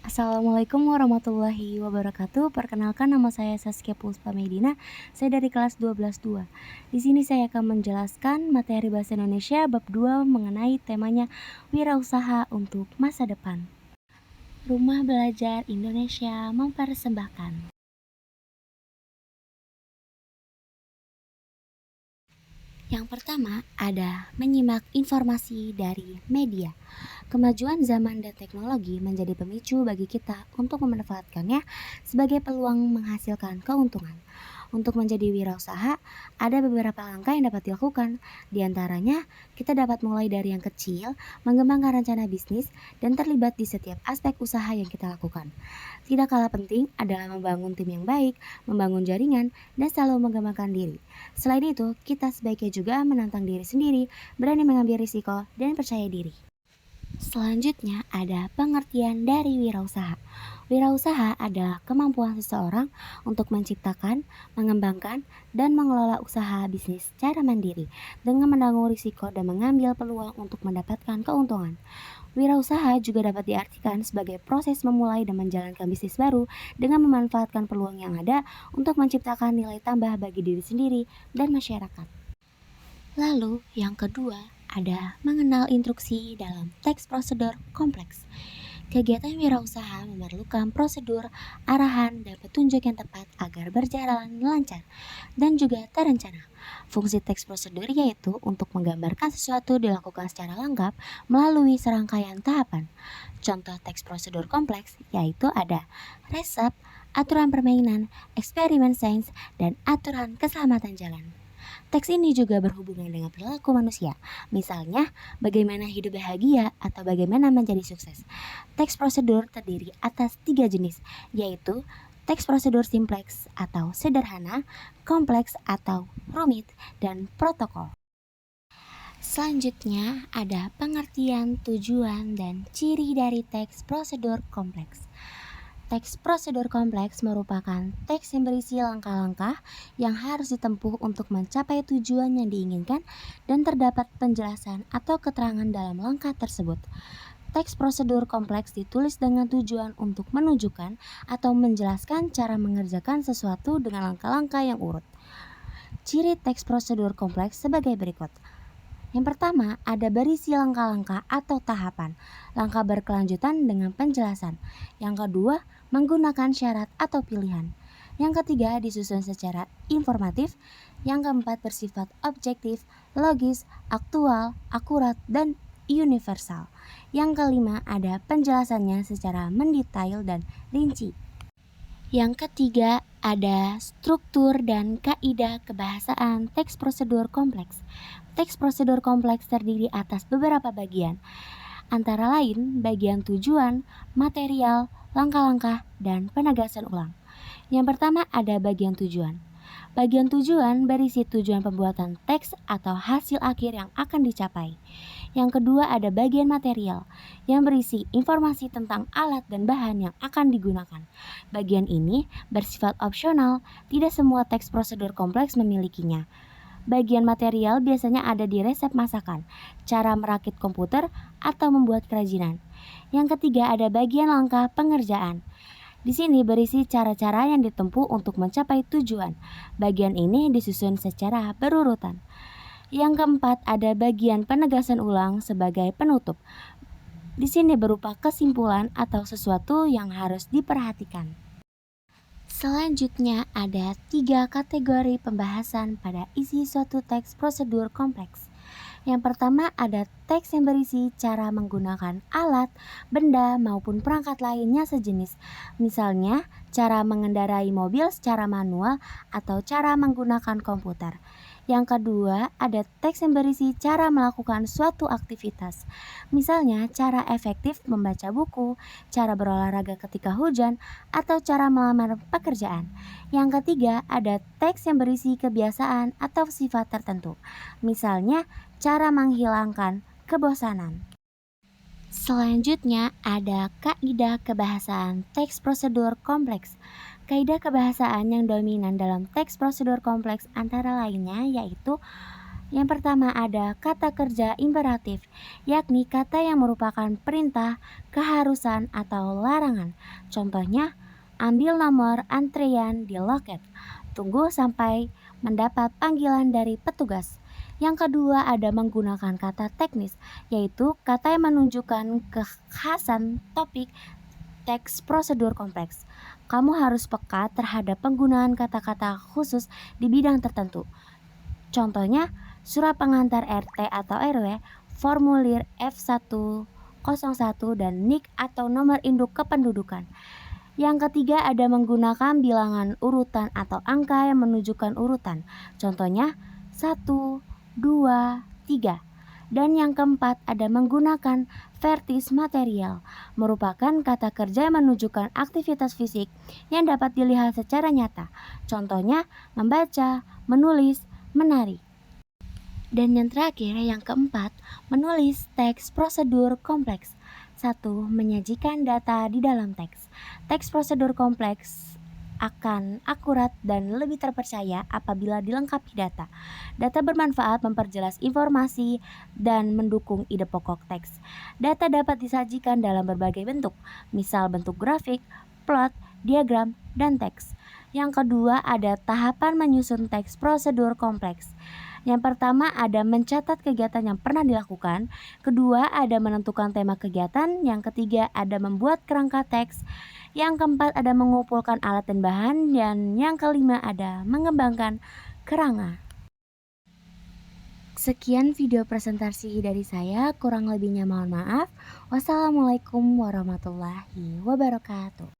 Assalamualaikum warahmatullahi wabarakatuh. Perkenalkan nama saya Saskia Puspa Medina. Saya dari kelas 12 2. Di sini saya akan menjelaskan materi bahasa Indonesia bab 2 mengenai temanya wirausaha untuk masa depan. Rumah Belajar Indonesia mempersembahkan. Yang pertama ada menyimak informasi dari media. Kemajuan zaman dan teknologi menjadi pemicu bagi kita untuk memanfaatkannya sebagai peluang menghasilkan keuntungan. Untuk menjadi wirausaha, ada beberapa langkah yang dapat dilakukan. Di antaranya, kita dapat mulai dari yang kecil, mengembangkan rencana bisnis, dan terlibat di setiap aspek usaha yang kita lakukan. Tidak kalah penting adalah membangun tim yang baik, membangun jaringan, dan selalu mengembangkan diri. Selain itu, kita sebaiknya juga menantang diri sendiri, berani mengambil risiko, dan percaya diri. Selanjutnya ada pengertian dari wirausaha. Wirausaha adalah kemampuan seseorang untuk menciptakan, mengembangkan, dan mengelola usaha bisnis secara mandiri dengan menanggung risiko dan mengambil peluang untuk mendapatkan keuntungan. Wirausaha juga dapat diartikan sebagai proses memulai dan menjalankan bisnis baru dengan memanfaatkan peluang yang ada untuk menciptakan nilai tambah bagi diri sendiri dan masyarakat. Lalu, yang kedua, ada mengenal instruksi dalam teks prosedur kompleks. Kegiatan wirausaha memerlukan prosedur, arahan, dan petunjuk yang tepat agar berjalan lancar dan juga terencana. Fungsi teks prosedur yaitu untuk menggambarkan sesuatu dilakukan secara lengkap melalui serangkaian tahapan. Contoh teks prosedur kompleks yaitu ada resep, aturan permainan, eksperimen sains, dan aturan keselamatan jalan. Teks ini juga berhubungan dengan perilaku manusia, misalnya bagaimana hidup bahagia atau bagaimana menjadi sukses. Teks prosedur terdiri atas 3 jenis, yaitu teks prosedur simpleks atau sederhana, kompleks atau rumit, dan protokol. Selanjutnya ada pengertian, tujuan, dan ciri dari teks prosedur kompleks. Teks prosedur kompleks merupakan teks yang berisi langkah-langkah yang harus ditempuh untuk mencapai tujuan yang diinginkan dan terdapat penjelasan atau keterangan dalam langkah tersebut. Teks prosedur kompleks ditulis dengan tujuan untuk menunjukkan atau menjelaskan cara mengerjakan sesuatu dengan langkah-langkah yang urut. Ciri teks prosedur kompleks sebagai berikut. Yang pertama, ada berisi langkah-langkah atau tahapan, langkah berkelanjutan dengan penjelasan. Yang kedua, menggunakan syarat atau pilihan. Yang ketiga, disusun secara informatif. Yang keempat, bersifat objektif, logis, aktual, akurat, dan universal. Yang kelima, ada penjelasannya secara mendetail dan rinci. Yang ketiga, ada struktur dan kaidah kebahasaan teks prosedur kompleks. Teks prosedur kompleks terdiri atas beberapa bagian, antara lain bagian tujuan, material, langkah-langkah, dan penegasan ulang. Yang pertama ada bagian tujuan. Bagian tujuan berisi tujuan pembuatan teks atau hasil akhir yang akan dicapai. Yang kedua ada bagian material yang berisi informasi tentang alat dan bahan yang akan digunakan. Bagian ini bersifat opsional, tidak semua teks prosedur kompleks memilikinya. Bagian material biasanya ada di resep masakan, cara merakit komputer, atau membuat kerajinan. Yang ketiga ada bagian langkah pengerjaan. Di sini berisi cara-cara yang ditempuh untuk mencapai tujuan. Bagian ini disusun secara berurutan. Yang keempat ada bagian penegasan ulang sebagai penutup. Di sini berupa kesimpulan atau sesuatu yang harus diperhatikan. Selanjutnya ada 3 kategori pembahasan pada isi suatu teks prosedur kompleks. Yang pertama ada teks yang berisi cara menggunakan alat, benda, maupun perangkat lainnya sejenis. Misalnya, cara mengendarai mobil secara manual atau cara menggunakan komputer. Yang kedua, ada teks yang berisi cara melakukan suatu aktivitas. Misalnya, cara efektif membaca buku, cara berolahraga ketika hujan, atau cara melamar pekerjaan. Yang ketiga, ada teks yang berisi kebiasaan atau sifat tertentu. Misalnya, cara menghilangkan kebosanan. Selanjutnya ada kaidah kebahasaan teks prosedur kompleks. Kaidah kebahasaan yang dominan dalam teks prosedur kompleks antara lainnya yaitu Yang pertama ada kata kerja imperatif, yakni kata yang merupakan perintah, keharusan, atau larangan. Contohnya, ambil nomor antrean di loket. Tunggu sampai mendapat panggilan dari petugas. Yang kedua ada menggunakan kata teknis, yaitu kata yang menunjukkan kekhasan topik teks prosedur kompleks. Kamu harus peka terhadap penggunaan kata-kata khusus di bidang tertentu. Contohnya, surat pengantar RT atau RW, formulir F101 dan NIK atau nomor induk kependudukan. Yang ketiga ada menggunakan bilangan urutan atau angka yang menunjukkan urutan. Contohnya 1, 2, 3. Dan yang keempat ada menggunakan vertis material, merupakan kata kerja yang menunjukkan aktivitas fisik yang dapat dilihat secara nyata. Contohnya membaca, menulis, menari. Dan yang terakhir, yang keempat, menulis teks prosedur kompleks. 1. Menyajikan data di dalam teks. Teks prosedur kompleks akan akurat dan lebih terpercaya apabila dilengkapi data. Data bermanfaat memperjelas informasi dan mendukung ide pokok teks. Data dapat disajikan dalam berbagai bentuk, misal bentuk grafik, plot, diagram, dan teks. Yang kedua ada tahapan menyusun teks prosedur kompleks. Yang pertama ada mencatat kegiatan yang pernah dilakukan, kedua ada menentukan tema kegiatan, yang ketiga ada membuat kerangka teks, yang keempat ada mengumpulkan alat dan bahan, dan yang kelima ada mengembangkan kerangka. Sekian video presentasi dari saya, kurang lebihnya mohon maaf. Wassalamualaikum warahmatullahi wabarakatuh.